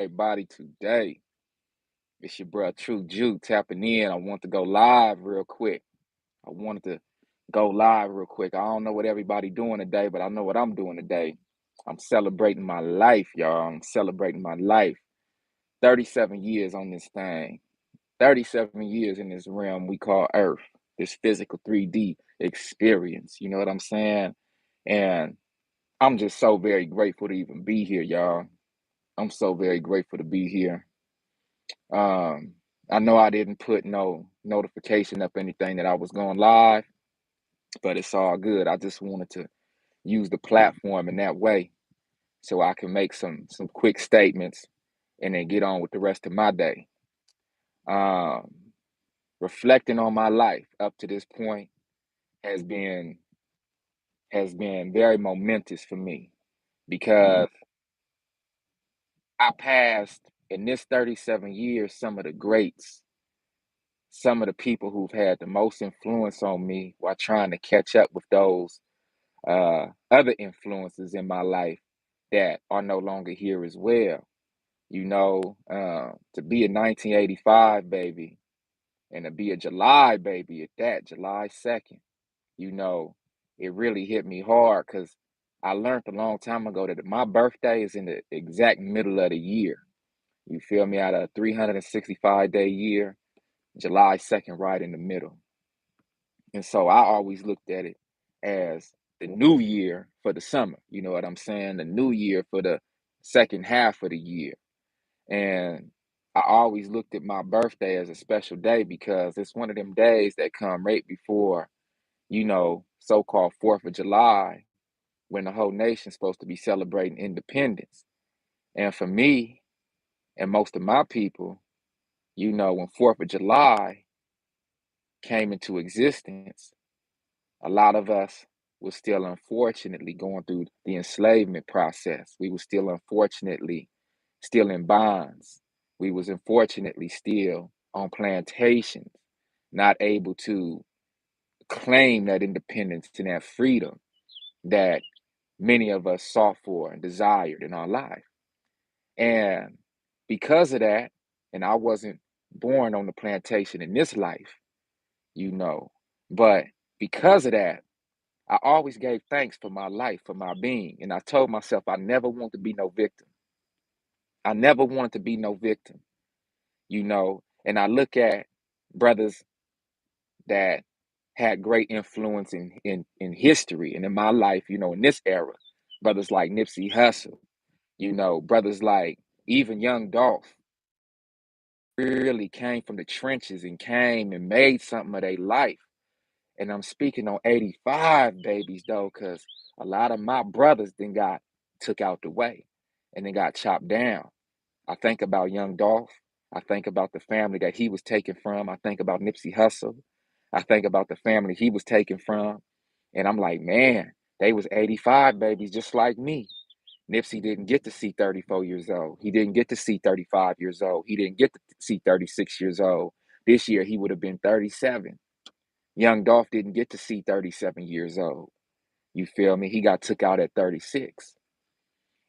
everybody today. It's your bro True Jew tapping in. I want to go live real quick. I wanted to go live real quick. I don't know what everybody doing today, but I know what I'm doing today. I'm celebrating my life, y'all. I'm celebrating my life. 37 years on this thing. 37 years in this realm we call Earth. This physical 3D experience. You know what I'm saying? And I'm just so very grateful to even be here, y'all. I'm so very grateful to be here. Um, I know I didn't put no notification up anything that I was going live, but it's all good. I just wanted to use the platform in that way so I can make some quick statements and then get on with the rest of my day. Um, Reflecting on my life up to this point has been has been very momentous for me because I passed in this 37 years some of the greats, some of the people who've had the most influence on me while trying to catch up with those other influences in my life that are no longer here as well. To be a 1985 baby and to be a July baby at that, July 2nd, you know, it really hit me hard because I learned a long time ago that my birthday is in the exact middle of the year. You feel me? Out of a 365-day year, July 2nd, right in the middle. And so I always looked at it as the new year for the summer. You know what I'm saying? The new year for the second half of the year. And I always looked at my birthday as a special day because it's one of them days that come right before, so-called 4th of July, when the whole nation's supposed to be celebrating independence. And for me and most of my people, when 4th of July came into existence, a lot of us were still unfortunately going through the enslavement process. We were still unfortunately still in bonds. We was unfortunately still on plantations, not able to claim that independence and that freedom that many of us sought for and desired in our life. And because of that, and I wasn't born on the plantation in this life, you know, but because of that, I always gave thanks for my life, for my being. And I told myself I never want to be no victim. I never wanted to be no victim, And I look at brothers that had great influence in history and in my life, in this era. Brothers like Nipsey Hussle, brothers like even young Dolph really came from the trenches and came and made something of their life. And I'm speaking on 85 babies though, because a lot of my brothers then got took out the way and then got chopped down. I think about young Dolph. I think about the family that he was taken from. I think about Nipsey Hussle. I think about the family he was taken from. And I'm like, man, they was 85 babies just like me. Nipsey didn't get to see 34 years old. He didn't get to see 35 years old. He didn't get to see 36 years old. This year he would have been 37. Young Dolph didn't get to see 37 years old. You feel me? He got took out at 36.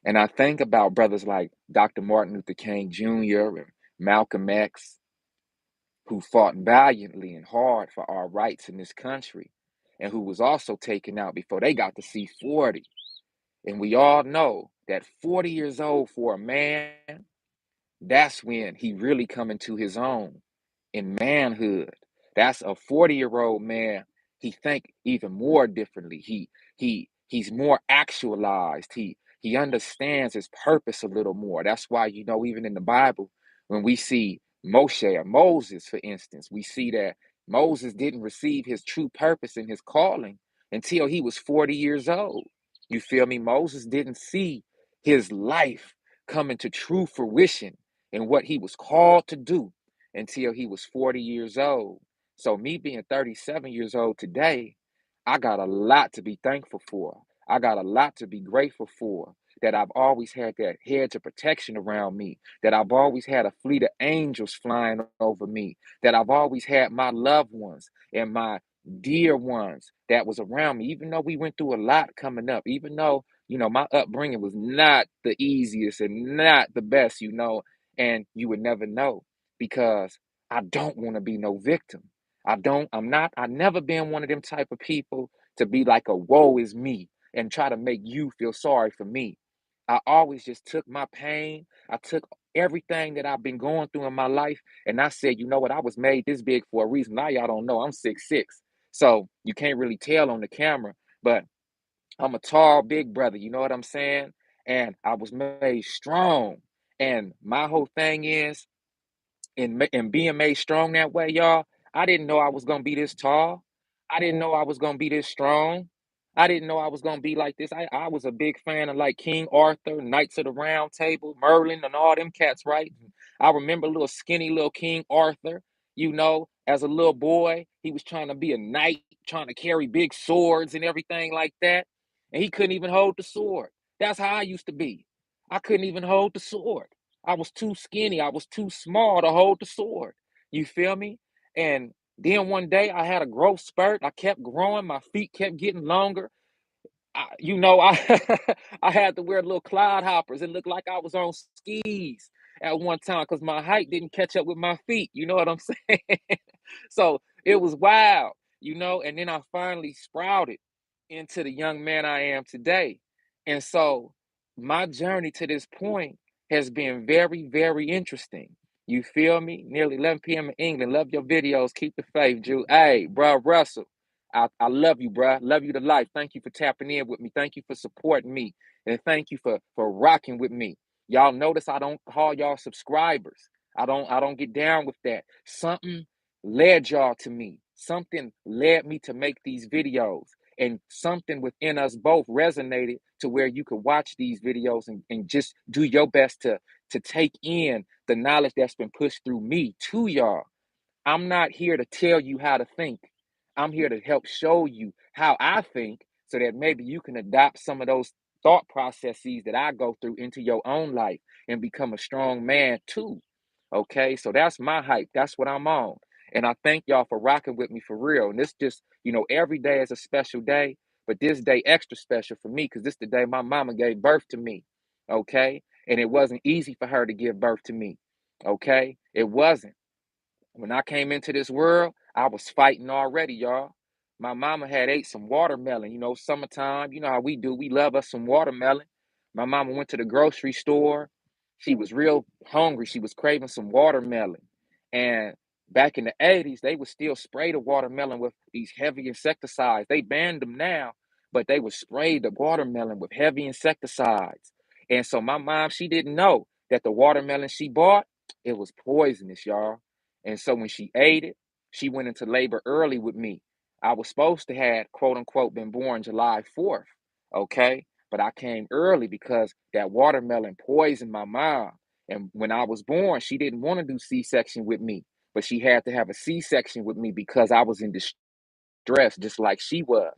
And I think about brothers like Dr. Martin Luther King Jr. and Malcolm X, who fought valiantly and hard for our rights in this country, and who was also taken out before they got to see 40. And we all know that 40 years old for a man, that's when he really come into his own in manhood. That's a 40-year-old man. He think even more differently. He's more actualized. He understands his purpose a little more. That's why, even in the Bible, when we see Moshe or Moses, for instance, we see that Moses didn't receive his true purpose and his calling until he was 40 years old. You feel me? Moses didn't see his life come into true fruition in what he was called to do until he was 40 years old. So me being 37 years old today, I got a lot to be thankful for. I got a lot to be grateful for. That I've always had that hedge of protection around me, that I've always had a fleet of angels flying over me, that I've always had my loved ones and my dear ones that was around me, even though we went through a lot coming up, even though, my upbringing was not the easiest and not the best, and you would never know because I don't want to be no victim. I never been one of them type of people to be like a woe is me and try to make you feel sorry for me. I always just took my pain. I took everything that I've been going through in my life, and I said, you know what? I was made this big for a reason. Now y'all don't know I'm 6'6", so you can't really tell on the camera, but I'm a tall, big brother. You know what I'm saying? And I was made strong. And my whole thing is, in being made strong that way, y'all, I didn't know I was gonna be this tall. I didn't know I was gonna be this strong. I didn't know I was gonna be like this. I was a big fan of like King Arthur, Knights of the Round Table, Merlin, and all them cats, right? I remember little skinny little King Arthur, as a little boy, he was trying to be a knight, trying to carry big swords and everything like that. And he couldn't even hold the sword. That's how I used to be. I couldn't even hold the sword. I was too skinny. I was too small to hold the sword. You feel me? And then one day I had a growth spurt. I kept growing. My feet kept getting longer. I I had to wear little cloud hoppers. It looked like I was on skis at one time because my height didn't catch up with my feet. You know what I'm saying? So it was wild, and then I finally sprouted into the young man I am today. And so my journey to this point has been very, very interesting. You feel me? Nearly 11 p.m. in England. Love your videos. Keep the faith, Drew. Hey, bro, Russell. I love you, bro. Love you to life. Thank you for tapping in with me. Thank you for supporting me. And thank you for rocking with me. Y'all notice I don't call y'all subscribers. I don't get down with that. Something led y'all to me. Something led me to make these videos. And something within us both resonated to where you could watch these videos and just do your best to take in the knowledge that's been pushed through me to y'all. I'm not here to tell you how to think. I'm here to help show you how I think so that maybe you can adopt some of those thought processes that I go through into your own life and become a strong man too. Okay, so that's my hype. That's what I'm on. And I thank y'all for rocking with me for real. And this just, every day is a special day, but this day extra special for me because this the day my mama gave birth to me. Okay, and it wasn't easy for her to give birth to me. Okay, it wasn't. When I came into this world, I was fighting already, y'all. My mama had ate some watermelon, summertime. You know how we do. We love us some watermelon. My mama went to the grocery store. She was real hungry. She was craving some watermelon. And back in the 80s, they would still spray the watermelon with these heavy insecticides. They banned them now, but they would spray the watermelon with heavy insecticides. And so my mom, she didn't know that the watermelon she bought, it was poisonous, y'all. And so when she ate it, she went into labor early with me. I was supposed to have, quote unquote, been born July 4th. Okay. But I came early because that watermelon poisoned my mom. And when I was born, she didn't want to do C-section with me, but she had to have a C-section with me because I was in distress, just like she was.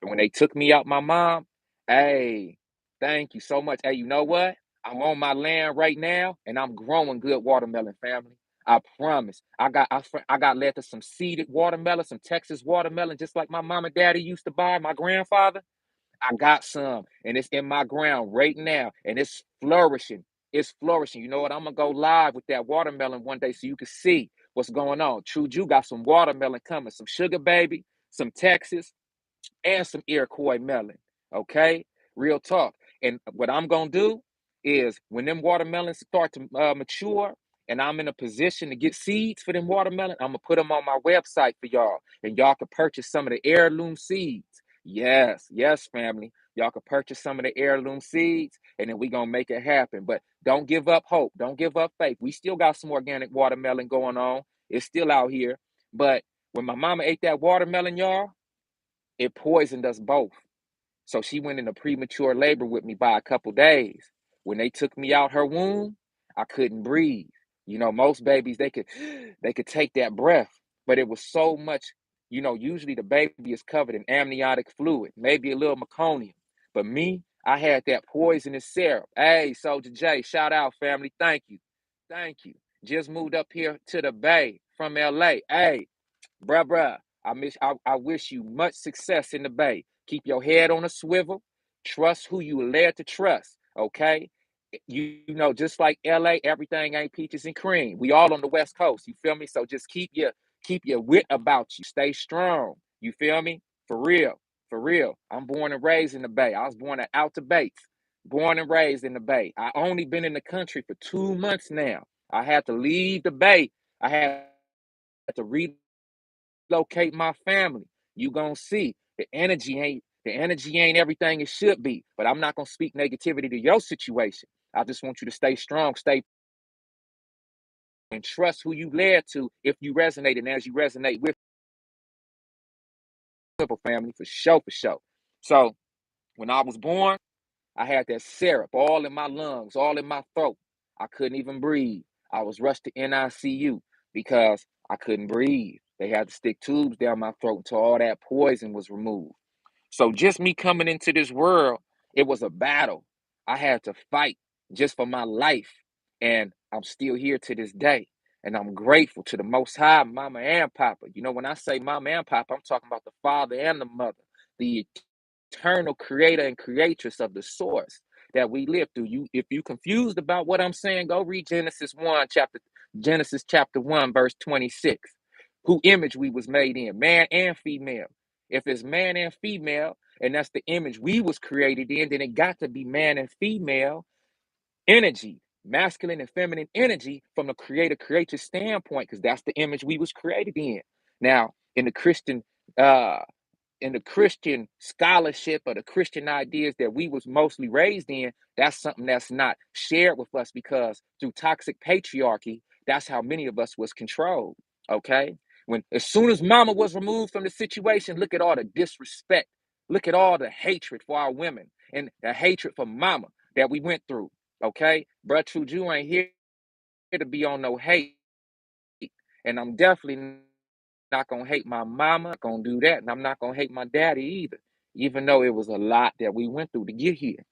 And when they took me out my mom, hey, thank you so much. Hey, you know what? I'm on my land right now, and I'm growing good watermelon, family. I promise. I got led to some seeded watermelon, some Texas watermelon, just like my mom and daddy used to buy, my grandfather. I got some, and it's in my ground right now, and it's flourishing. It's flourishing. You know what? I'm gonna go live with that watermelon one day so you can see what's going on. True, you got some watermelon coming, some sugar baby, some Texas, and some Iroquois melon. Okay, real talk. And what I'm gonna do is when them watermelons start to mature, and I'm in a position to get seeds for them watermelon, I'm gonna put them on my website for y'all, and y'all can purchase some of the heirloom seeds. Yes, yes, family. Y'all can purchase some of the heirloom seeds, and then we gonna make it happen. But don't give up hope. Don't give up faith. We still got some organic watermelon going on. It's still out here. But when my mama ate that watermelon, y'all, it poisoned us both. So she went into premature labor with me by a couple days. When they took me out her womb, I couldn't breathe. Most babies they could take that breath, but it was so much, usually the baby is covered in amniotic fluid, maybe a little meconium. But me, I had that poisonous syrup. Hey, Soldier J, shout out family. Thank you. Thank you. Just moved up here to the Bay from LA. Hey, bruh, I wish you much success in the Bay. Keep your head on a swivel. Trust who you are led to trust. Okay. You know, just like LA, everything ain't peaches and cream. We all on the West Coast. You feel me? So just keep your wit about you. Stay strong. You feel me? For real. For real. I'm born and raised in the Bay. I was born at Outer Bates. Born and raised in the Bay. I only been in the country for 2 months now. I had to leave the Bay. I had to relocate my family. You gonna see the energy ain't everything it should be. But I'm not gonna speak negativity to your situation. I just want you to stay strong, stay and trust who you led to if you resonate and as you resonate with simple family for sure, for sure. So when I was born, I had that syrup all in my lungs, all in my throat. I couldn't even breathe. I was rushed to NICU because I couldn't breathe. They had to stick tubes down my throat until all that poison was removed. So just me coming into this world, it was a battle. I had to fight just for my life. And I'm still here to this day. And I'm grateful to the Most High, Mama and Papa. You know, when I say Mama and Papa, I'm talking about the father and the mother, the eternal creator and creatress of the source that we live through. If you confused about what I'm saying, go read Genesis chapter 1, verse 26. Who image we was made in, man and female. If it's man and female, and that's the image we was created in, then it got to be man and female energy, masculine and feminine energy from the creator creator standpoint, because that's the image we was created in. Now, uh in the Christian scholarship or the Christian ideas that we was mostly raised in, that's something that's not shared with us because through toxic patriarchy, that's how many of us was controlled. Okay. When as soon as mama was removed from the situation, look at all the disrespect. Look at all the hatred for our women and the hatred for mama that we went through. Okay. Bruh, True Jew ain't here to be on no hate. And I'm definitely not gonna hate my mama, not gonna do that, and I'm not gonna hate my daddy either, even though it was a lot that we went through to get here.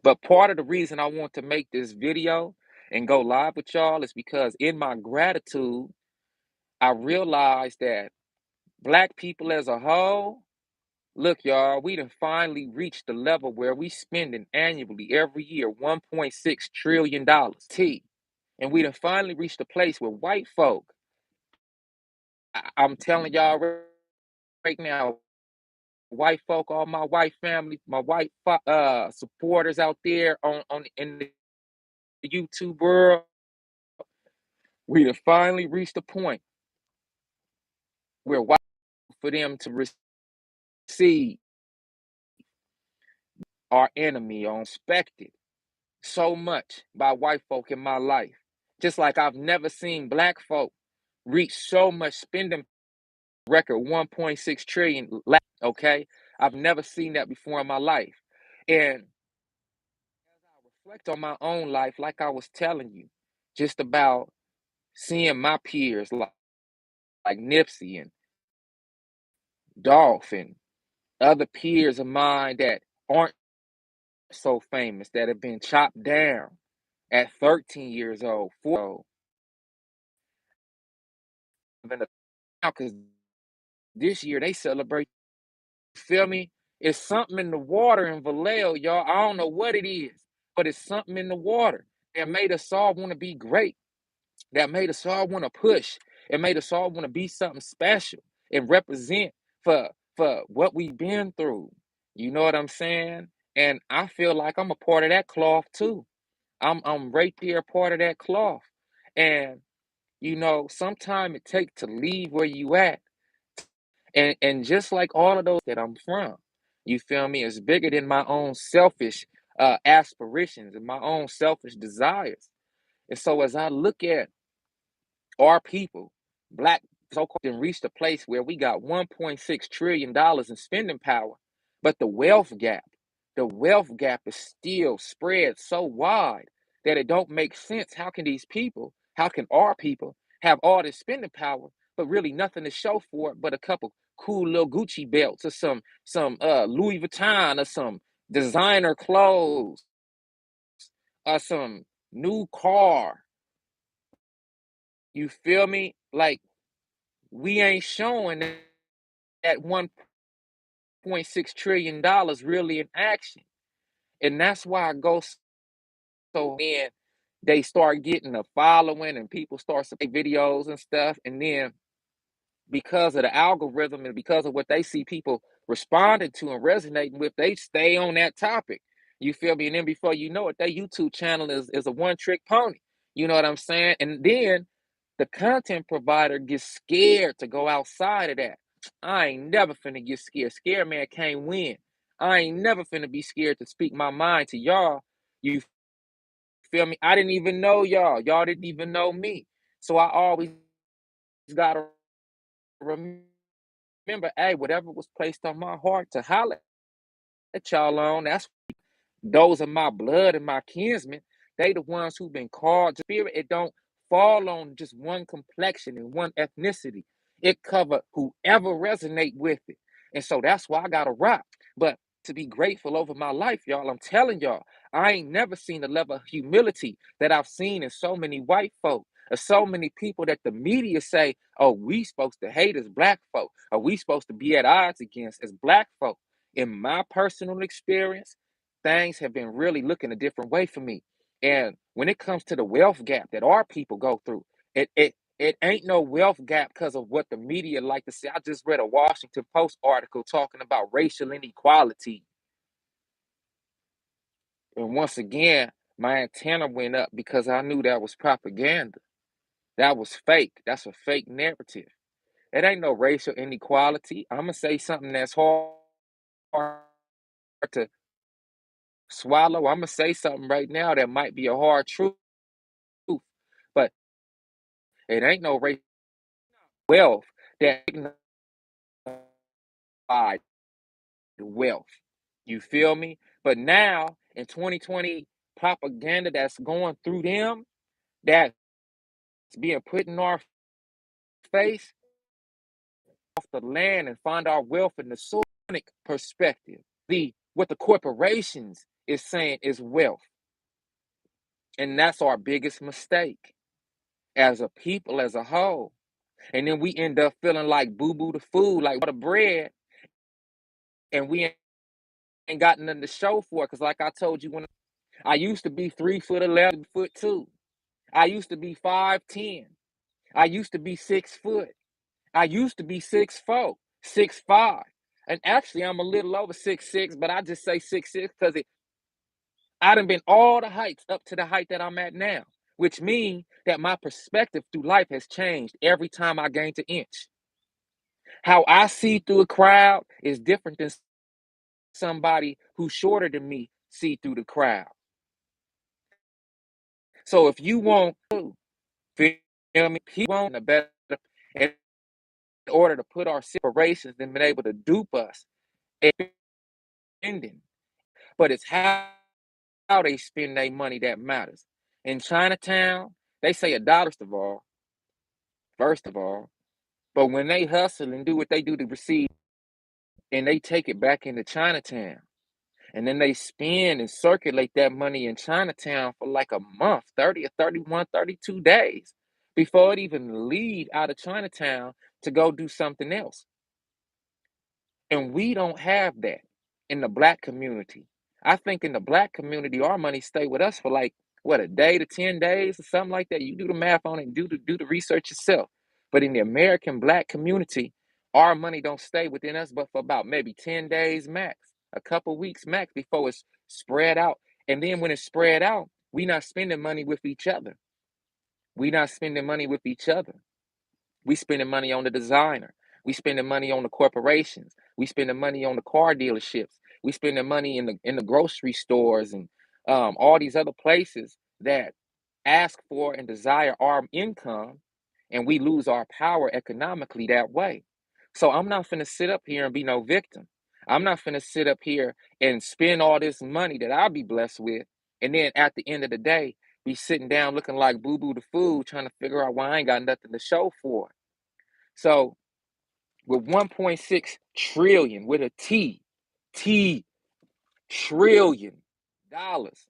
But part of the reason I want to make this video and go live with y'all is because in my gratitude, I realized that black people as a whole, look, y'all, we done finally reached the level where we spending annually every year $1.6 trillion T. And we done finally reached a place where white folk, I'm telling y'all right now, white folk, all my white family, my white supporters out there on in the YouTube world, we have finally reached a point where white for them to receive our enemy on expected so much by white folk in my life. Just like I've never seen black folk reach so much spending record 1.6 trillion. Okay, I've never seen that before in my life, and as I reflect on my own life, like I was telling you, just about seeing my peers like Nipsey and Dolph and other peers of mine that aren't so famous, that have been chopped down at 13 years old, 4 because this year they celebrate, feel me? It's something in the water in Vallejo, y'all. I don't know what it is, but it's something in the water that made us all want to be great, that made us all want to push. It made us all want to be something special and represent for what we've been through. You know what I'm saying? And I feel like I'm a part of that cloth too. I'm right there, part of that cloth. And sometimes it takes to leave where you at. And just like all of those that I'm from, you feel me, is bigger than my own selfish aspirations and my own selfish desires. And so as I look at our people, black so-called, and reached a place where we got $1.6 trillion in spending power, but the wealth gap is still spread so wide that it don't make sense. How can our people have all this spending power, but really nothing to show for it but a couple cool little Gucci belts or some Louis Vuitton or some designer clothes or some new car. You feel me? Like we ain't showing that $1.6 trillion really in action. And that's why I go so then they start getting a following and people start to make videos and stuff. And then because of the algorithm and because of what they see people responding to and resonating with, they stay on that topic. You feel me? And then before you know it, their YouTube channel is a one trick pony. You know what I'm saying? And then the content provider gets scared to go outside of that. I ain't never finna get scared. Scared man can't win. I ain't never finna be scared to speak my mind to y'all. You feel me? I didn't even know y'all. Y'all didn't even know me. So I always gotta remember, hey, whatever was placed on my heart to holler at y'all on, that's those are my blood and my kinsmen. They the ones who've been called to spirit. It don't fall on just one complexion and one ethnicity. It cover whoever resonate with it. And so that's why I gotta rock. But to be grateful over my life, y'all, I'm telling y'all, I ain't never seen the level of humility that I've seen in so many white folk, or so many people that the media say, oh, we supposed to hate as black folk, or we supposed to be at odds against as black folk. In my personal experience, things have been really looking a different way for me. And when it comes to the wealth gap that our people go through, it ain't no wealth gap because of what the media like to say. I just read a Washington Post article talking about racial inequality. And once again, my antenna went up because I knew that was propaganda. That was fake. That's a fake narrative. It ain't no racial inequality. I'm going to say something that's hard to swallow. I'm going to say something right now that might be a hard truth, but it ain't no racial wealth that dignified wealth. You feel me? But now in 2020, propaganda that's going through them, that's being put in our face off the land and find our wealth in the soil perspective. The what the corporations is saying is wealth. And that's our biggest mistake as a people as a whole. And then we end up feeling like boo-boo the food, like the bread, and we ain't got nothing to show for it. Cause like I told you, when I used to be 3 foot 11 foot 2. I used to be 5'10". I used to be 6 foot. I used to be 6'4", 6'5". And actually I'm a little over 6'6", but I just say 6'6" because I done been all the heights up to the height that I'm at now, which means that my perspective through life has changed every time I gained an inch. How I see through a crowd is different than somebody who's shorter than me see through the crowd. So if you want to, feel me, he want a better, in order to put our separations and been able to dupe us, ending. But it's how they spend their money that matters. In Chinatown, they say $1 first of all, but when they hustle and do what they do to receive, and they take it back into Chinatown, and then they spend and circulate that money in Chinatown for like a month, 30 or 31, 32 days before it even leave out of Chinatown to go do something else. And we don't have that in the black community. I think in the black community, our money stay with us for like what, a day to 10 days or something like that. You do the math on it and do the research yourself. But in the American black community, our money don't stay within us but for about maybe 10 days max, a couple weeks max before it's spread out. And then when it's spread out, we not spending money with each other. We not spending money with each other. We spending money on the designer. We spending money on the corporations. We spending money on the car dealerships. We spending money in the grocery stores and all these other places that ask for and desire our income, and we lose our power economically that way. So I'm not finna sit up here and be no victim. I'm not finna sit up here and spend all this money that I'll be blessed with, and then at the end of the day, be sitting down looking like boo boo the food, trying to figure out why I ain't got nothing to show for it. So with 1.6 trillion with a T trillion dollars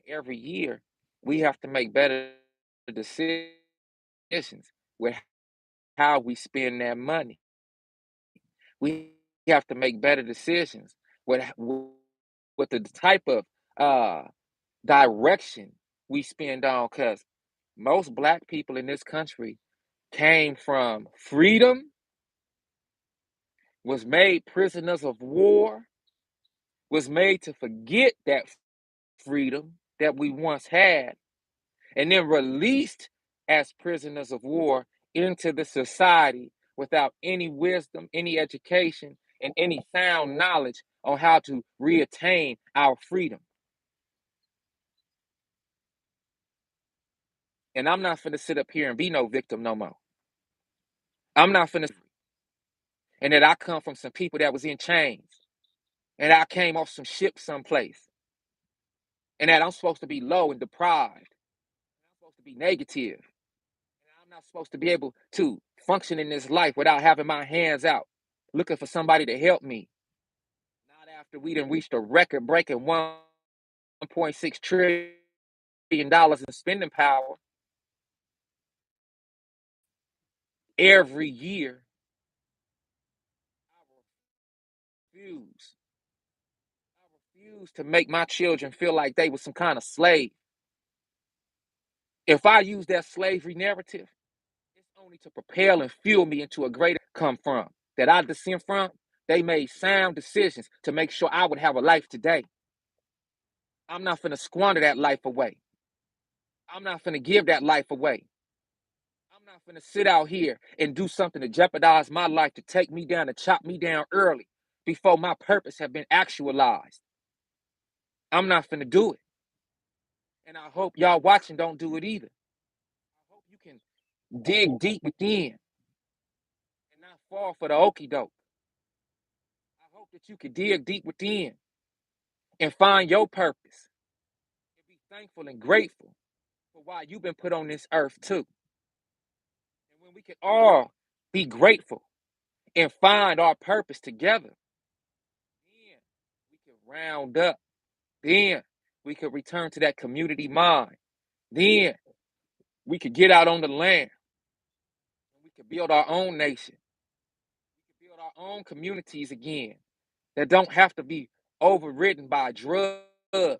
every year, we have to make better decisions with how we spend that money. We have to make better decisions with with the type of uh direction we spend on, because most black people in this country came from freedom, was made prisoners of war, was made to forget that freedom that we once had, and then released as prisoners of war into the society without any wisdom, any education, and any sound knowledge on how to reattain our freedom. And I'm not finna sit up here and be no victim no more. I'm not finna, and that I come from some people that was in chains, and I came off some ship someplace, and that I'm supposed to be low and deprived. I'm supposed to be negative. And I'm not supposed to be able to function in this life without having my hands out, looking for somebody to help me. Not after we done reached a record breaking $1.6 trillion in spending power every year. I refuse. I refuse to make my children feel like they was some kind of slave. If I use that slavery narrative, it's only to propel and fuel me into a greater come from that I descend from. They made sound decisions to make sure I would have a life today. I'm not finna squander that life away. I'm not finna give that life away. I'm not finna sit out here and do something to jeopardize my life, to take me down, to chop me down early before my purpose have been actualized. I'm not finna do it. And I hope y'all watching don't do it either. I hope you can dig deep within and not fall for the okie doke. I hope that you can dig deep within and find your purpose and be thankful and grateful for why you've been put on this earth too. And when we can all be grateful and find our purpose together, then we can round up. Then we could return to that community mind. Then we could get out on the land and we could build our own nation. We could build our own communities again that don't have to be overridden by drugs, depravity,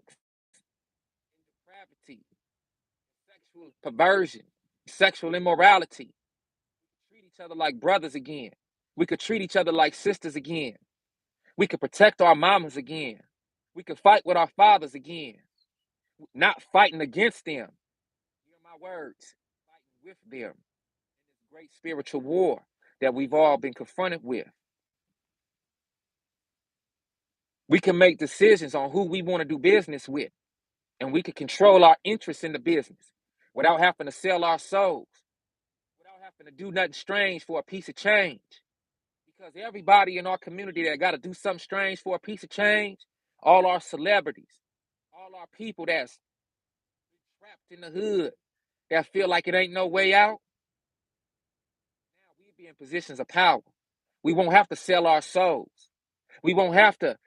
sexual perversion, sexual immorality. Treat each other like brothers again. We could treat each other like sisters again. We could protect our mamas again. We could fight with our fathers again. Not fighting against them. Hear my words. Fighting with them in this great spiritual war that we've all been confronted with. We can make decisions on who we want to do business with, and we can control our interests in the business without having to sell our souls, without having to do nothing strange for a piece of change. Because everybody in our community that got to do something strange for a piece of change, all our celebrities, all our people that's trapped in the hood, that feel like it ain't no way out, now we be in positions of power. We won't have to sell our souls. We won't have to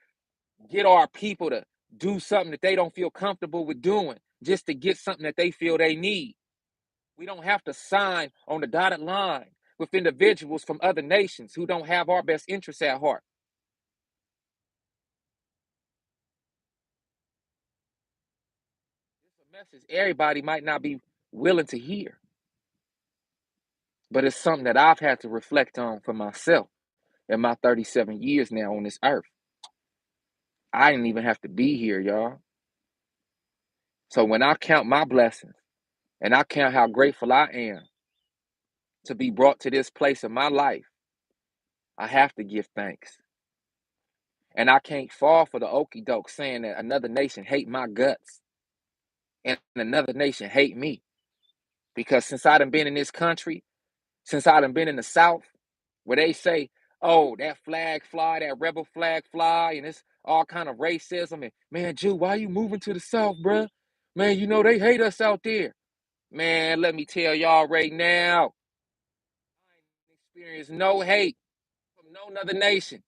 get our people to do something that they don't feel comfortable with doing just to get something that they feel they need. We don't have to sign on the dotted line with individuals from other nations who don't have our best interests at heart. It's a message everybody might not be willing to hear, but it's something that I've had to reflect on for myself in my 37 years now on this earth. I didn't even have to be here, y'all. So when I count my blessings and I count how grateful I am to be brought to this place in my life, I have to give thanks. And I can't fall for the okie doke saying that another nation hate my guts and another nation hate me. Because since I done been in this country, since I done been in the South, where they say, oh, that flag fly, that rebel flag fly, and it's all kind of racism. And man, Jew, why you moving to the South, bruh? Man, you know they hate us out there. Man, let me tell y'all right now, I ain't experienced no hate from no other nation.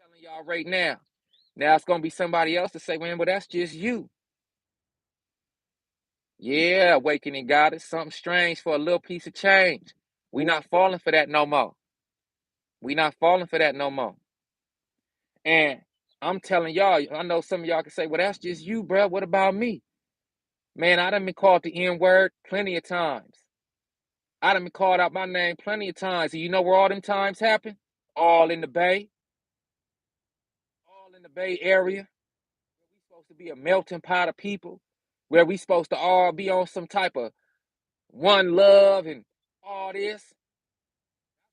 I'm telling y'all right now. Now it's gonna be somebody else to say, man, well, that's just you. Yeah, awakening God is something strange for a little piece of change. We not falling for that no more. We not falling for that no more. And I'm telling y'all, I know some of y'all can say, well, that's just you, bro. What about me? Man, I done been called the N-word plenty of times. I done been called out my name plenty of times. And you know where all them times happen? All in the Bay. All in the Bay Area. We supposed to be a melting pot of people. Where we supposed to all be on some type of one love and all this. That's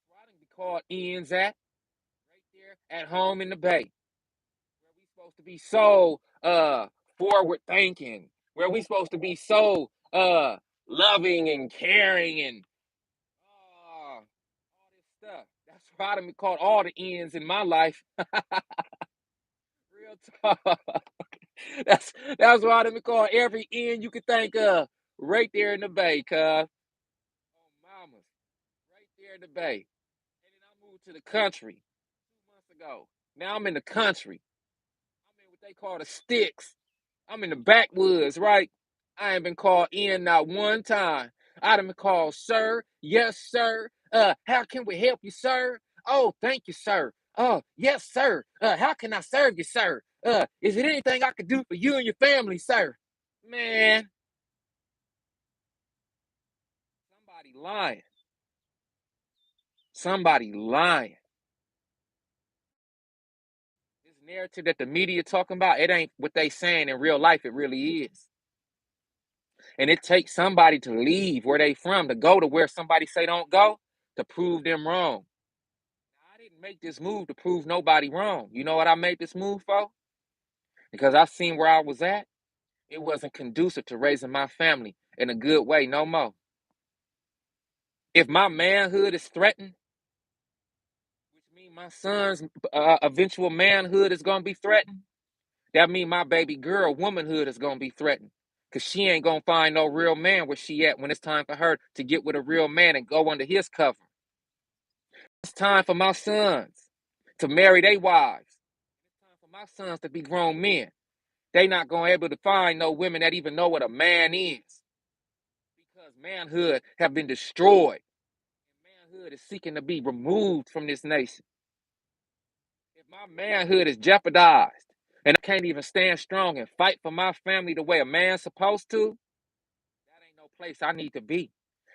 where I done be called ends at. Right there at home in the Bay. Where we supposed to be so forward thinking. Where we supposed to be so loving and caring and all this stuff. That's why I done been called all the ends in my life. Real talk. That's why I done been called every end you could think of. Right there in the Bay, cuz. Oh, mamas. Right there in the Bay. And then I moved to the country 2 months ago. Now I'm in the country. I'm in what they call the sticks. I'm in the backwoods, right? I ain't been called in not one time. I done been called sir. Yes, sir. How can we help you, sir? Oh, thank you, sir. Oh, yes, sir. How can I serve you, sir? Is it anything I could do for you and your family, sir? Man, somebody lying. Somebody lying. This narrative that the media talking about, it ain't what they saying in real life. It really is. And it takes somebody to leave where they from to go to where somebody say don't go to prove them wrong. I didn't make this move to prove nobody wrong. You know what I made this move for? Because I seen where I was at. It wasn't conducive to raising my family in a good way no more. If my manhood is threatened, which means my son's eventual manhood is going to be threatened, that means my baby girl womanhood is going to be threatened. Because she ain't going to find no real man where she at when it's time for her to get with a real man and go under his cover. It's time for my sons to marry their wives. It's time for my sons to be grown men. They not going to be able to find no women that even know what a man is. Because manhood have been destroyed. Manhood is seeking to be removed from this nation. If my manhood is jeopardized and I can't even stand strong and fight for my family the way a man's supposed to, that ain't no place I need to be.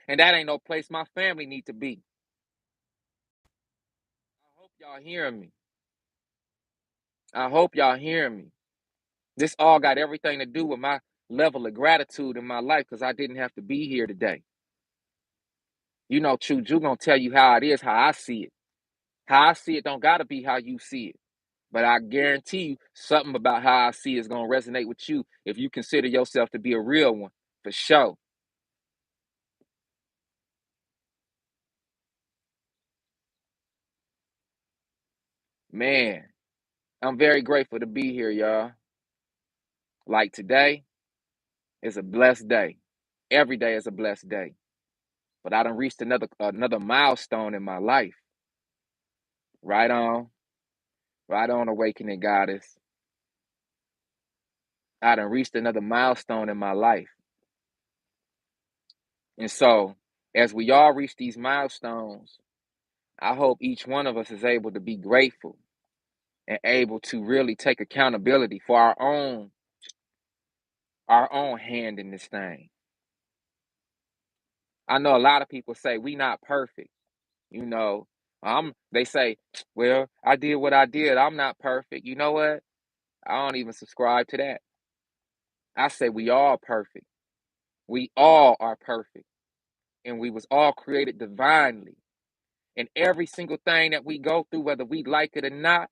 And that ain't no place my family need to be. I hope y'all hearing me. I hope y'all hearing me. This all got everything to do with my level of gratitude in my life because I didn't have to be here today. You know, Chu gonna tell you how it is, how I see it. How I see it don't gotta be how you see it. But I guarantee you something about how I see it is gonna resonate with you if you consider yourself to be a real one, for sure. Man, I'm very grateful to be here, y'all. Like today is a blessed day. Every day is a blessed day. But I done reached another milestone in my life. Right on. Right on, awakening goddess. I done reached another milestone in my life. And so, as we all reach these milestones, I hope each one of us is able to be grateful and able to really take accountability for our own hand in this thing. I know a lot of people say we not perfect. You know, they say, well, I did what I did. I'm not perfect. You know what? I don't even subscribe to that. I say we all perfect. We all are perfect. And we was all created divinely. And every single thing that we go through, whether we like it or not,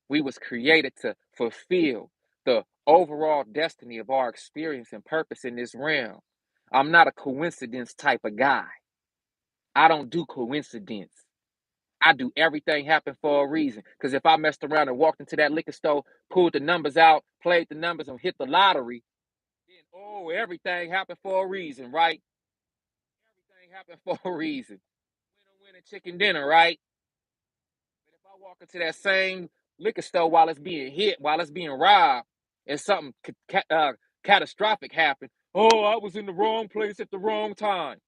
we was created to fulfill the overall destiny of our experience and purpose in this realm. I'm not a coincidence type of guy. I don't do coincidence. I do everything happen for a reason. Because if I messed around and walked into that liquor store, pulled the numbers out, played the numbers, and hit the lottery, then oh, everything happened for a reason, right? Everything happened for a reason. Winner, chicken dinner, right? But if I walk into that same liquor store while it's being hit, while it's being robbed, and something catastrophic happened, oh, I was in the wrong place at the wrong time.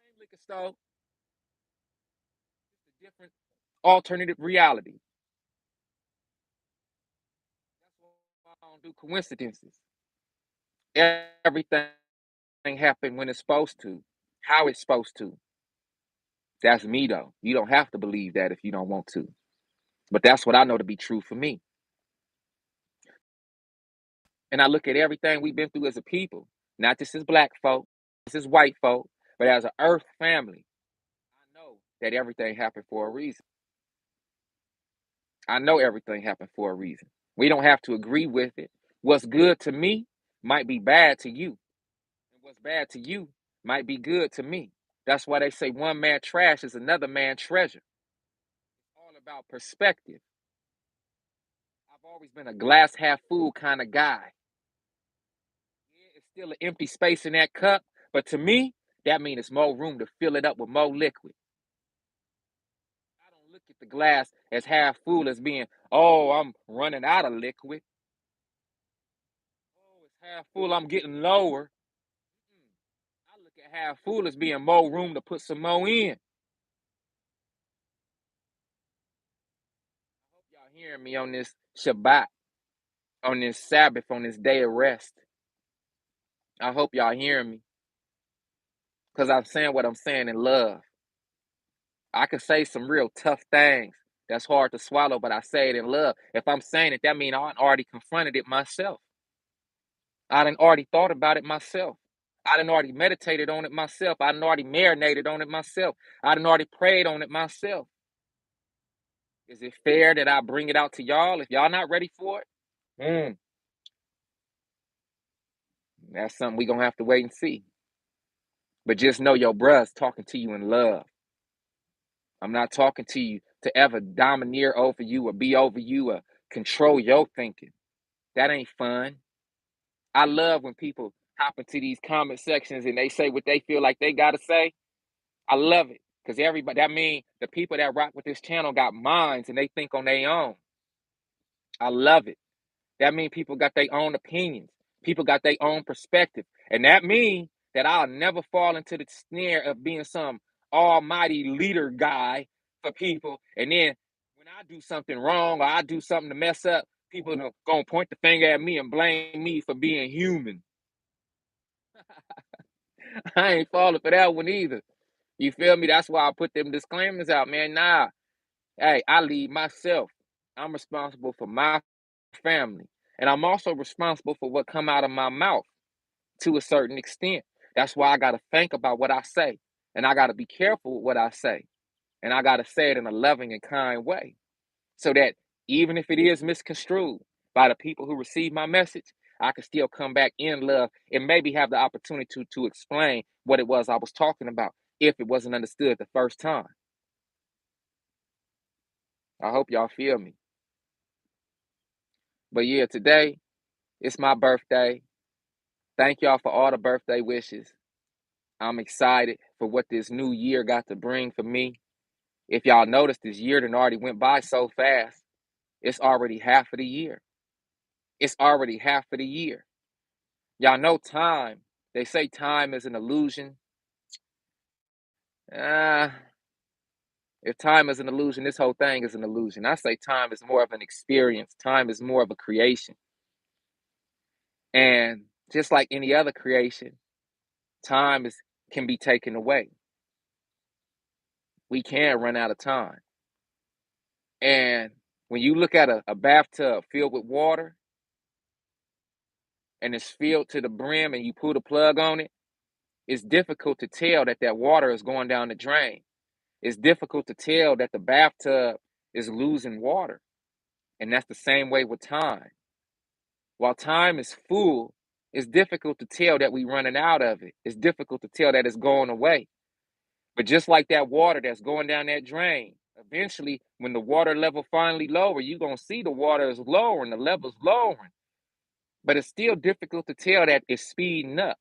Same liquor store, different alternative reality. That's why I don't do coincidences. Everything happened when it's supposed to, how it's supposed to. That's me though. You don't have to believe that if you don't want to. But that's what I know to be true for me. And I look at everything we've been through as a people, not just as black folk, just as white folk, but as an earth family. I know that everything happened for a reason. I know everything happened for a reason. We don't have to agree with it. What's good to me might be bad to you. And what's bad to you might be good to me. That's why they say one man trash is another man treasure. It's all about perspective. I've always been a glass half full kind of guy. Yeah, it's still an empty space in that cup, but to me, that means it's more room to fill it up with more liquid. I don't look at the glass as half full as being, oh, I'm running out of liquid. Oh, it's half full, I'm getting lower. I look at half full as being more room to put some more in. I hope y'all hearing me on this Shabbat, on this Sabbath, on this day of rest. I hope y'all hearing me because I'm saying what I'm saying in love. I could say some real tough things that's hard to swallow, but I say it in love. If I'm saying it, that means I already confronted it myself. I done already thought about it myself. I done already meditated on it myself. I done already marinated on it myself. I done already prayed on it myself. Is it fair that I bring it out to y'all if y'all not ready for it? Mm, that's something we gonna have to wait and see. But just know your bruh's talking to you in love. I'm not talking to you to ever domineer over you or be over you or control your thinking. That ain't fun. I love when people hop into these comment sections and they say what they feel like they gotta say. I love it. Because everybody, that means the people that rock with this channel got minds and they think on their own. I love it. That means people got their own opinions. People got their own perspective. And that means that I'll never fall into the snare of being some almighty leader guy for people. And then when I do something wrong or I do something to mess up, people are going to point the finger at me and blame me for being human. I ain't falling for that one either. You feel me? That's why I put them disclaimers out, man. Nah, hey, I lead myself. I'm responsible for my family. And I'm also responsible for what come out of my mouth to a certain extent. That's why I got to think about what I say. And I got to be careful with what I say. And I got to say it in a loving and kind way. So that even if it is misconstrued by the people who receive my message, I can still come back in love and maybe have the opportunity to explain what it was I was talking about if it wasn't understood the first time. I hope y'all feel me. But yeah, today it's my birthday. Thank y'all for all the birthday wishes. I'm excited for what this new year got to bring for me. If y'all noticed, this year done already went by so fast. It's already half of the year. It's already half of the year. Y'all know time. They say time is an illusion. Uh, if time is an illusion, this whole thing is an illusion. I say time is more of an experience. Time is more of a creation. And just like any other creation, time is can be taken away. We can run out of time. And when you look at a bathtub filled with water and it's filled to the brim and you pull the plug on it, it's difficult to tell that that water is going down the drain. It's difficult to tell that the bathtub is losing water. And that's the same way with time. While time is full, it's difficult to tell that we're running out of it. It's difficult to tell that it's going away. But just like that water that's going down that drain, eventually, when the water level finally lower, you're going to see the water is lowering, the level's lowering. But it's still difficult to tell that it's speeding up.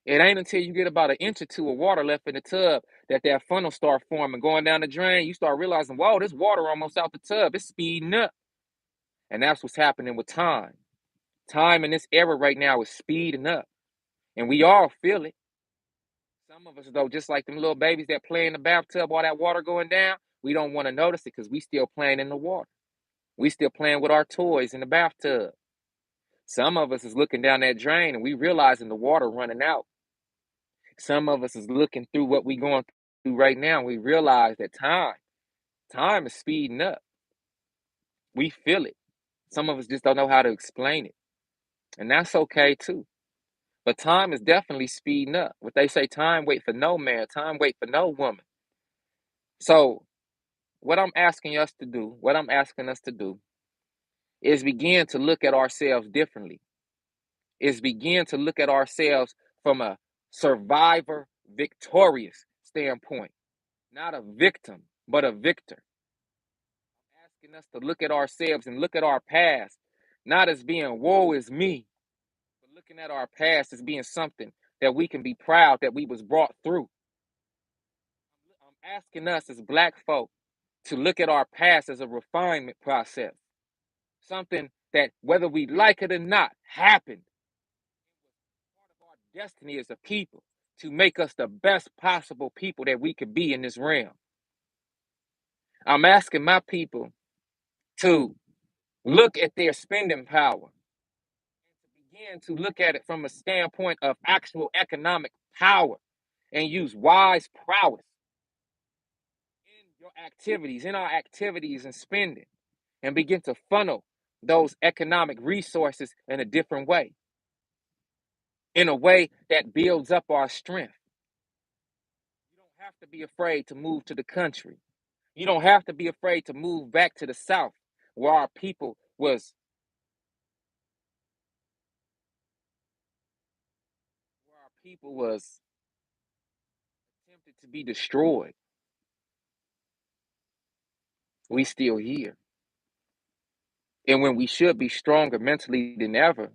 It ain't until you get about an inch or two of water left in the tub that that funnel start forming, going down the drain. You start realizing, whoa, this water almost out the tub. It's speeding up. And that's what's happening with time. Time in this era right now is speeding up. And we all feel it. Some of us, though, just like them little babies that play in the bathtub, all that water going down, we don't want to notice it because we still playing in the water. We still playing with our toys in the bathtub. Some of us is looking down that drain and we realizing the water running out. Some of us is looking through what we going through right now. And we realize that time is speeding up. We feel it. Some of us just don't know how to explain it. And that's okay too. But time is definitely speeding up. What they say, time wait for no man, time wait for no woman. So what I'm asking us to do is begin to look at ourselves differently. Is begin to look at ourselves from a survivor victorious standpoint, not a victim, but a victor. Asking us to look at ourselves and look at our past, not as being woe is me, but looking at our past as being something that we can be proud that we was brought through. I'm asking us as black folk to look at our past as a refinement process, something that whether we like it or not happened. Part of our destiny as a people to make us the best possible people that we could be in this realm. I'm asking my people to look at their spending power and to begin to look at it from a standpoint of actual economic power and use wise prowess in your activities, in our activities and spending, and begin to funnel those economic resources in a different way, in a way that builds up our strength. You don't have to be afraid to move to the country. You don't have to be afraid to move back to the South where our people was attempted to be destroyed. We still here. And when we should be stronger mentally than ever,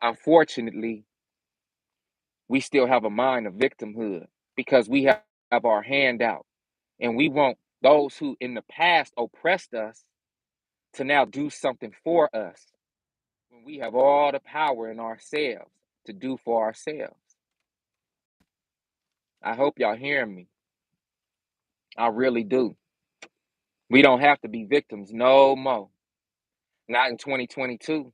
unfortunately, we still have a mind of victimhood because we have our hand out and we want those who in the past oppressed us to now do something for us when we have all the power in ourselves to do for ourselves. I hope y'all hearing me. I really do. We don't have to be victims no more. Not in 2022.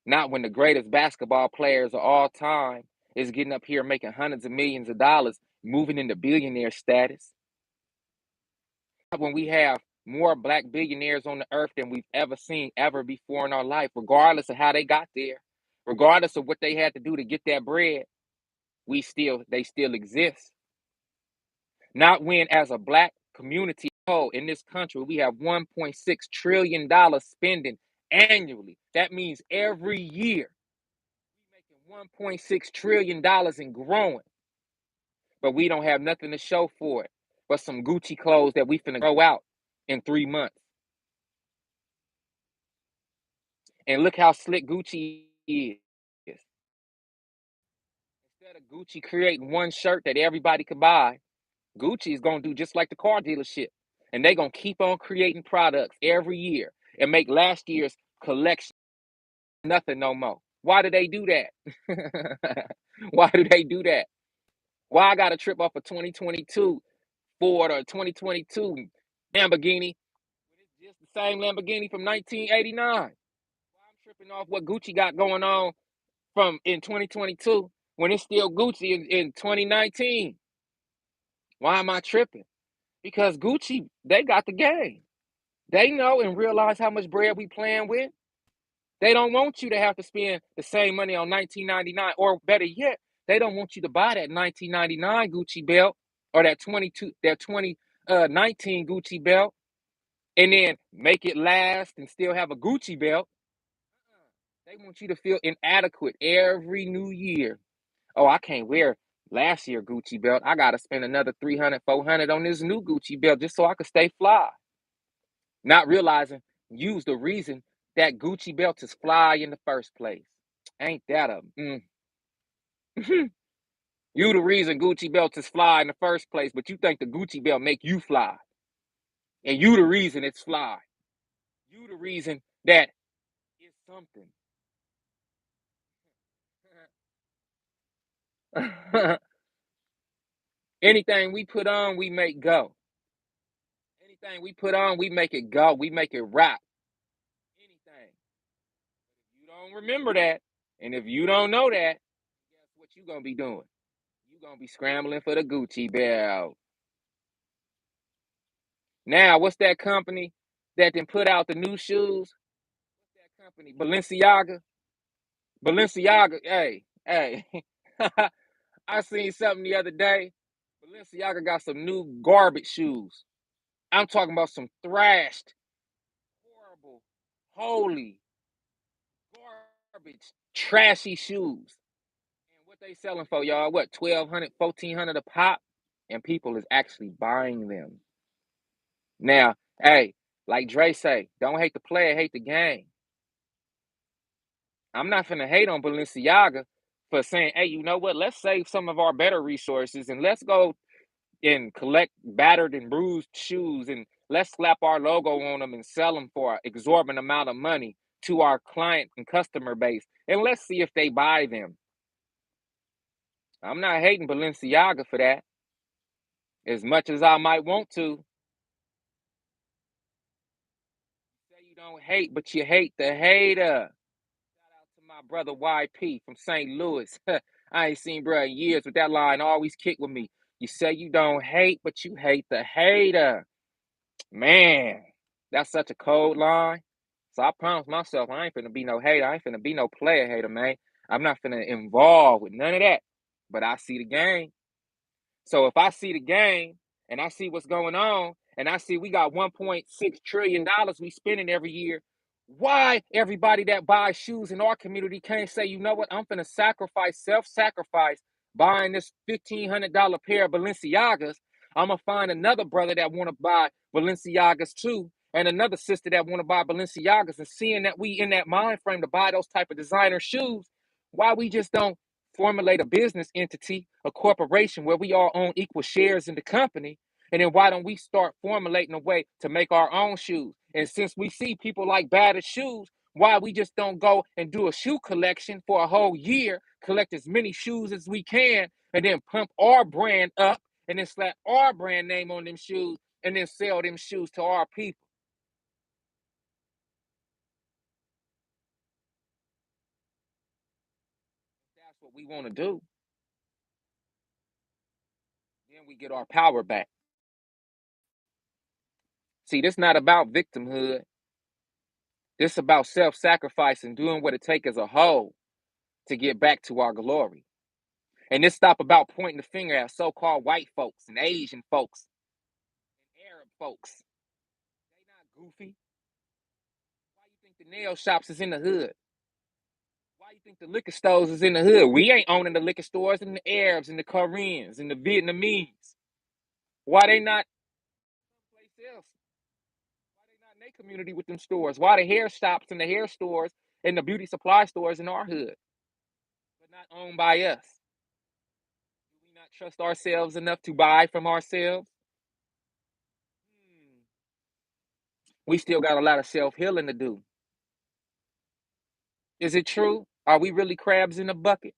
Not when the greatest basketball players of all time is getting up here making hundreds of millions of dollars, moving into billionaire status. Not when we have more black billionaires on the earth than we've ever seen ever before in our life, regardless of how they got there, regardless of what they had to do to get that bread, they still exist. Not when, as a black community whole in this country, we have $1.6 trillion spending annually. That means every year we're making $1.6 trillion and growing, but we don't have nothing to show for it but some Gucci clothes that we finna grow out in 3 months. And look how slick Gucci is. Instead of Gucci creating one shirt that everybody could buy, Gucci is gonna do just like the car dealership, and they're gonna keep on creating products every year and make last year's collection nothing no more. Why do they do that? Why do they do that? Why I got a trip off of 2022 Ford or 2022 Lamborghini? It's just the same Lamborghini from 1989. Why I'm tripping off what Gucci got going on from in 2022 when it's still Gucci in 2019? Why am I tripping? Because Gucci, they got the game. They know and realize how much bread we playing with. They don't want you to have to spend the same money on 1999, or better yet, they don't want you to buy that 1999 Gucci belt or that 2019 Gucci belt and then make it last and still have a Gucci belt. They want you to feel inadequate every new year. Oh, I can't wear last year Gucci belt. I got to spend another 300, 400 on this new Gucci belt just so I can stay fly. Not realizing use the reason that Gucci belt is fly in the first place. Ain't that a you the reason Gucci belt is fly in the first place, but you think the Gucci belt make you fly. And you the reason it's fly. You the reason that it's something. Anything we put on, we make go. Anything we put on, we make it go. We make it rock. Anything. You don't remember that, and if you don't know that, guess what you gonna be doing? You gonna be scrambling for the Gucci belt. Now, what's that company that then put out the new shoes? What's that company? Balenciaga. Balenciaga. Hey. I seen something the other day. Balenciaga got some new garbage shoes. I'm talking about some thrashed, horrible, holy, garbage, trashy shoes. And what they selling for, y'all? What, 1,200, 1,400 a pop? And people is actually buying them. Now, hey, like Dre say, don't hate the player, hate the game. I'm not finna hate on Balenciaga for saying, hey, you know what? Let's save some of our better resources and let's go and collect battered and bruised shoes and let's slap our logo on them and sell them for an exorbitant amount of money to our client and customer base. And let's see if they buy them. I'm not hating Balenciaga for that as much as I might want to. Say you don't hate, but you hate the hater. Shout out to my brother YP from St. Louis. I ain't seen bro in years, but that line always kick with me. You say you don't hate, but you hate the hater. Man, that's such a cold line. So I promised myself I ain't finna be no hater. I ain't finna be no player hater, man. I'm not finna involve with none of that. But I see the game. So if I see the game and I see what's going on and I see we got $1.6 trillion we spending every year, why everybody that buys shoes in our community can't say, you know what, I'm finna self-sacrifice buying this $1,500 pair of Balenciagas. I'm gonna find another brother that wanna buy Balenciagas too, and another sister that wanna buy Balenciagas, and seeing that we in that mind frame to buy those type of designer shoes, why we just don't formulate a business entity, a corporation where we all own equal shares in the company. And then why don't we start formulating a way to make our own shoes? And since we see people like bad at shoes, why we just don't go and do a shoe collection for a whole year, collect as many shoes as we can, and then pump our brand up and then slap our brand name on them shoes and then sell them shoes to our people. That's what we want to do. Then we get our power back. See, this not about victimhood. This about self-sacrifice and doing what it takes as a whole to get back to our glory. And this stop about pointing the finger at so-called white folks and Asian folks and Arab folks. They not goofy. Why you think the nail shops is in the hood? Why you think the liquor stores is in the hood? We ain't owning the liquor stores and the Arabs and the Koreans and the Vietnamese. Why they not someplace else? Why they not in their community with them stores? Why the hair shops and the hair stores and the beauty supply stores in our hood, but not owned by us? Do we not trust ourselves enough to buy from ourselves? Hmm. We still got a lot of self healing to do. Is it true? Are we really crabs in a bucket?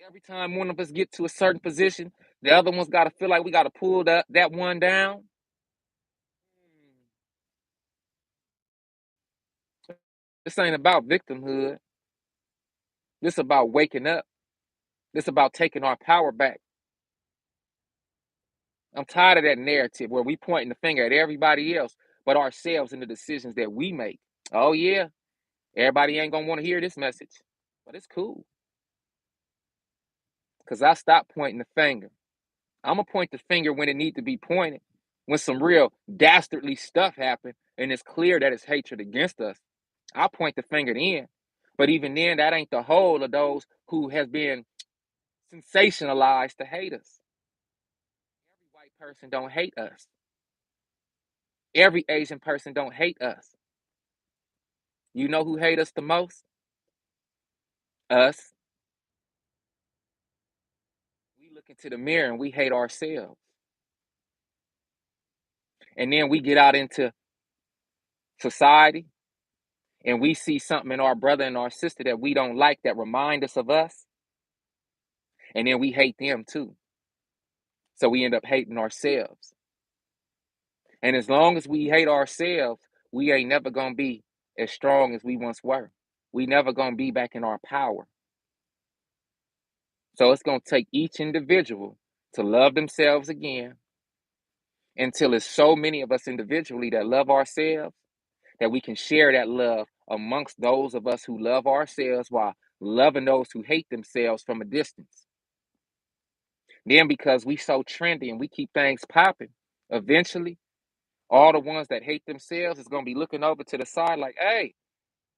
Every time one of us get to a certain position, the other one's got to feel like we got to pull that one down. Hmm. This ain't about victimhood. This about waking up. This about taking our power back. I'm tired of that narrative where we pointing the finger at everybody else but ourselves and the decisions that we make. Oh yeah, everybody ain't gonna want to hear this message, but it's cool because I stopped pointing the finger. I'm gonna point the finger when it needs to be pointed, when some real dastardly stuff happened and it's clear that it's hatred against us. I'll point the finger then, but even then, that ain't the whole of those who have been sensationalized to hate us. Every white person don't hate us. Every Asian person don't hate us. You know who hate us the most? Us. We look into the mirror and we hate ourselves. And then we get out into society and we see something in our brother and our sister that we don't like that remind us of us. And then we hate them too. So we end up hating ourselves. And as long as we hate ourselves, we ain't never going to be as strong as we once were. We never going to be back in our power. So it's going to take each individual to love themselves again until there's so many of us individually that love ourselves that we can share that love amongst those of us who love ourselves while loving those who hate themselves from a distance. Then because we so trendy and we keep things popping, eventually all the ones that hate themselves is going to be looking over to the side like, hey,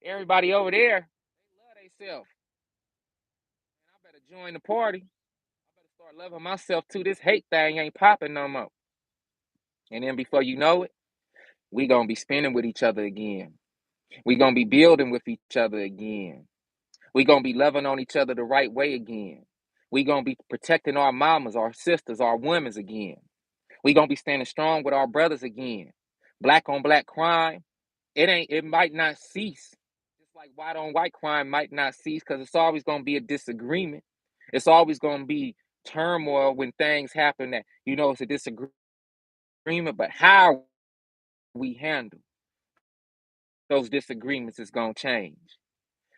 everybody over there, they love themselves. I better join the party. I better start loving myself too. This hate thing ain't popping no more. And then before you know it, we going to be spinning with each other again. We going to be building with each other again. We going to be loving on each other the right way again. We going to be protecting our mamas, our sisters, our women's again. We going to be standing strong with our brothers again. Black on black crime, it might not cease. Just like white on white crime might not cease because it's always going to be a disagreement. It's always going to be turmoil when things happen that, it's a disagreement, but how we handle those disagreements is going to change.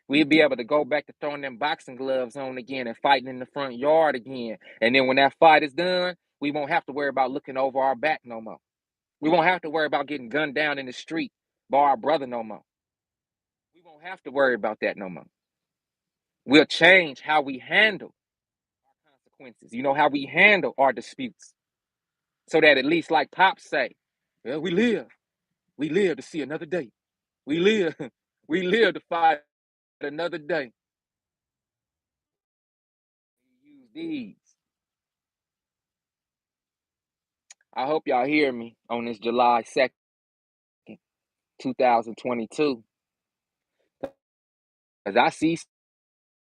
We'll be able to go back to throwing them boxing gloves on again and fighting in the front yard again. And then when that fight is done, we won't have to worry about looking over our back no more. We won't have to worry about getting gunned down in the street by our brother no more. We won't have to worry about that no more. We'll change how we handle our consequences, how we handle our disputes. So that at least like Pops say, well, we live to see another day. We live, we live to fight another day. Use these. I hope y'all hear me on this July 2nd, 2022. Because I see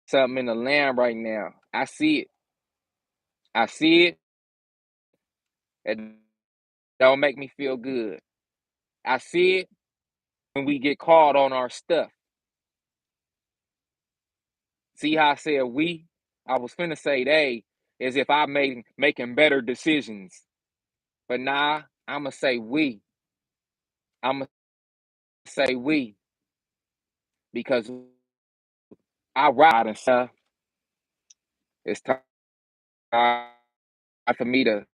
something in the land right now. I see it. I see it. It don't make me feel good. I see it when we get caught on our stuff. See how I said we? I was finna say they as if I making better decisions. But nah, I'ma say we. I'ma say we. Because I ride and stuff. It's time for me to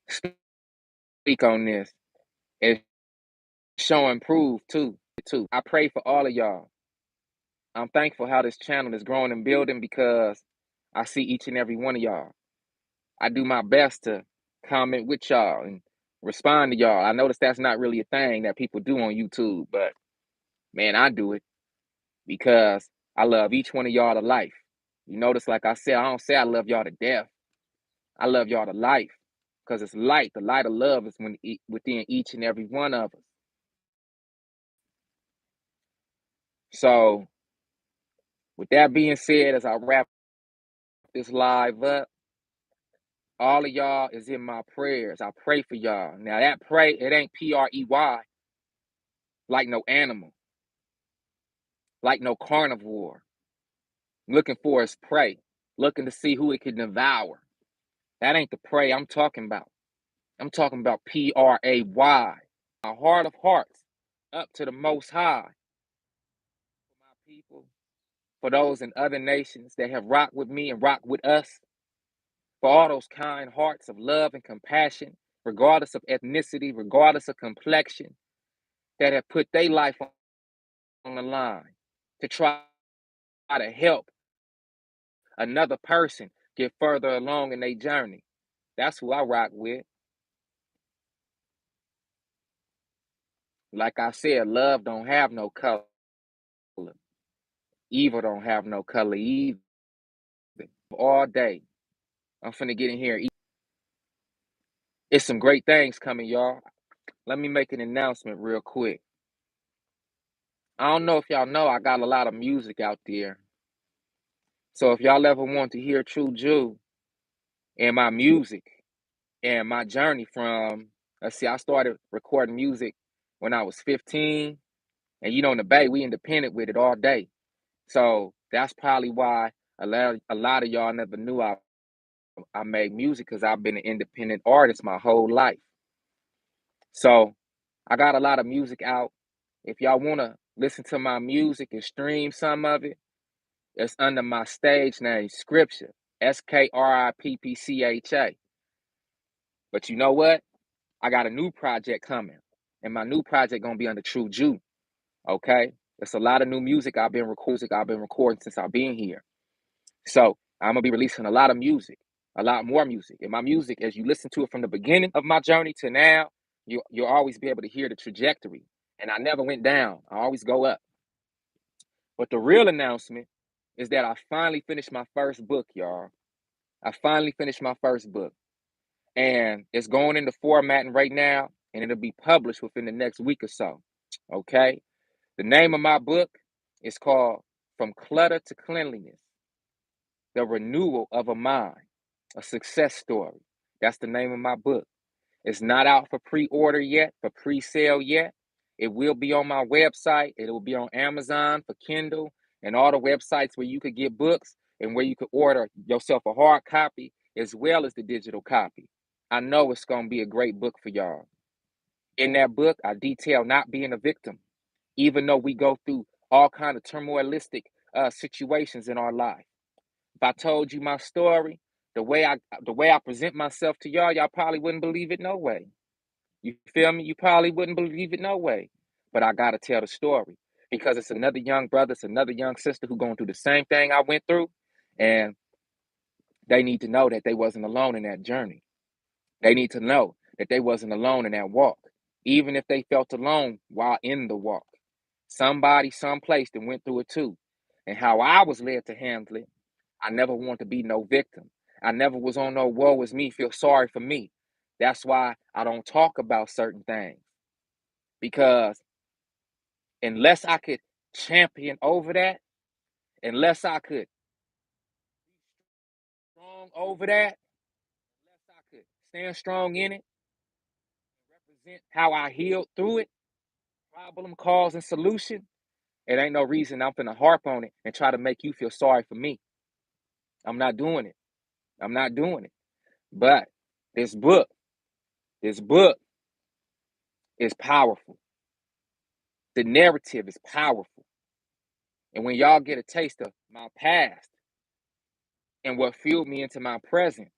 speak on this and show and prove too. I pray for all of y'all. I'm thankful how this channel is growing and building because I see each and every one of y'all. I do my best to comment with y'all and respond to y'all. I notice that's not really a thing that people do on YouTube, but man, I do it because I love each one of y'all to life. You notice, like I said, I don't say I love y'all to death. I love y'all to life because it's light. The light of love is within each and every one of us. So, with that being said, as I wrap this live up, all of y'all is in my prayers. I pray for y'all. Now, that pray, it ain't P-R-E-Y, like no animal, like no carnivore, looking for its prey, looking to see who it can devour. That ain't the prey I'm talking about. I'm talking about P-R-A-Y. My heart of hearts up to the Most High. For my people, for those in other nations that have rocked with me and rocked with us, for all those kind hearts of love and compassion, regardless of ethnicity, regardless of complexion, that have put their life on the line to try to help another person get further along in their journey. That's who I rock with. Like I said, love don't have no color. Evil don't have no color either. All day, I'm finna get in here. It's some great things coming, y'all. Let me make an announcement real quick. I don't know if y'all know, I got a lot of music out there. So if y'all ever want to hear True Jew and my music and my journey from, let's see, I started recording music when I was 15. And in the Bay, we independent with it all day. So that's probably why a lot of y'all never knew I I made music because I've been an independent artist my whole life. So I got a lot of music out. If y'all want to listen to my music and stream some of it, it's under my stage name, Scripture, Skrippcha. But you know what? I got a new project coming, and my new project gonna be under True Jew. Okay, there's a lot of new music I've been recording since I've been here. So I'm gonna be releasing a lot of music, a lot more music. And my music, as you listen to it from the beginning of my journey to now, you'll always be able to hear the trajectory. And I never went down. I always go up. But the real announcement is that I finally finished my first book, y'all. I finally finished my first book. And it's going into formatting right now, and it'll be published within the next week or so. Okay. The name of my book is called From Clutter to Cleanliness: The Renewal of a Mind, a Success Story. That's the name of my book. It's not out for pre-order yet, for pre-sale yet. It will be on my website. It will be on Amazon for Kindle and all the websites where you could get books and where you could order yourself a hard copy as well as the digital copy. I know it's going to be a great book for y'all. In that book, I detail not being a victim, even though we go through all kind of turmoilistic situations in our life. If I told you my story, the way I present myself to y'all probably wouldn't believe it no way. You feel me? You probably wouldn't believe it no way. But I gotta tell the story because it's another young brother, it's another young sister who going through the same thing I went through, and they need to know that they wasn't alone in that journey. They need to know that they wasn't alone in that walk, even if they felt alone while in the walk. Somebody, someplace that went through it too. And how I was led to handle it, I never want to be no victim. I never was on no woe is me, feel sorry for me. That's why I don't talk about certain things. Because unless I could champion over that, unless I could strong over that, unless I could stand strong in it, represent how I healed through it, problem, cause, and solution, it ain't no reason I'm finna harp on it and try to make you feel sorry for me. I'm not doing it. I'm not doing it. But this book is powerful. The narrative is powerful. And when y'all get a taste of my past and what fueled me into my present,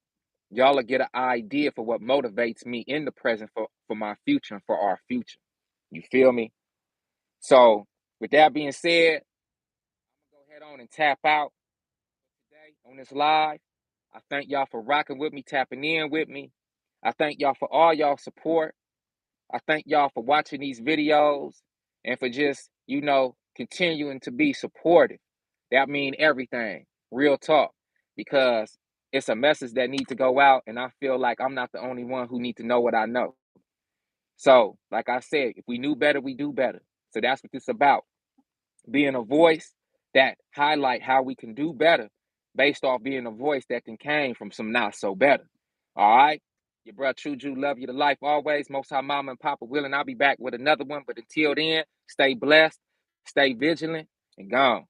y'all will get an idea for what motivates me in the present for my future and for our future. You feel me? So, with that being said, I'm going to go ahead on and tap out today on this live. I thank y'all for rocking with me, tapping in with me. I thank y'all for all y'all support. I thank y'all for watching these videos and for just, continuing to be supportive. That means everything. Real talk. Because it's a message that needs to go out, and I feel like I'm not the only one who needs to know what I know. So, like I said, if we knew better, we do better. So that's what this is about. Being a voice that highlight how we can do better based off being a voice that can came from some not so better. All right? Your brother True Jew, love you to life always. Most High Mama and Papa willing, I'll be back with another one. But until then, stay blessed, stay vigilant, and gone.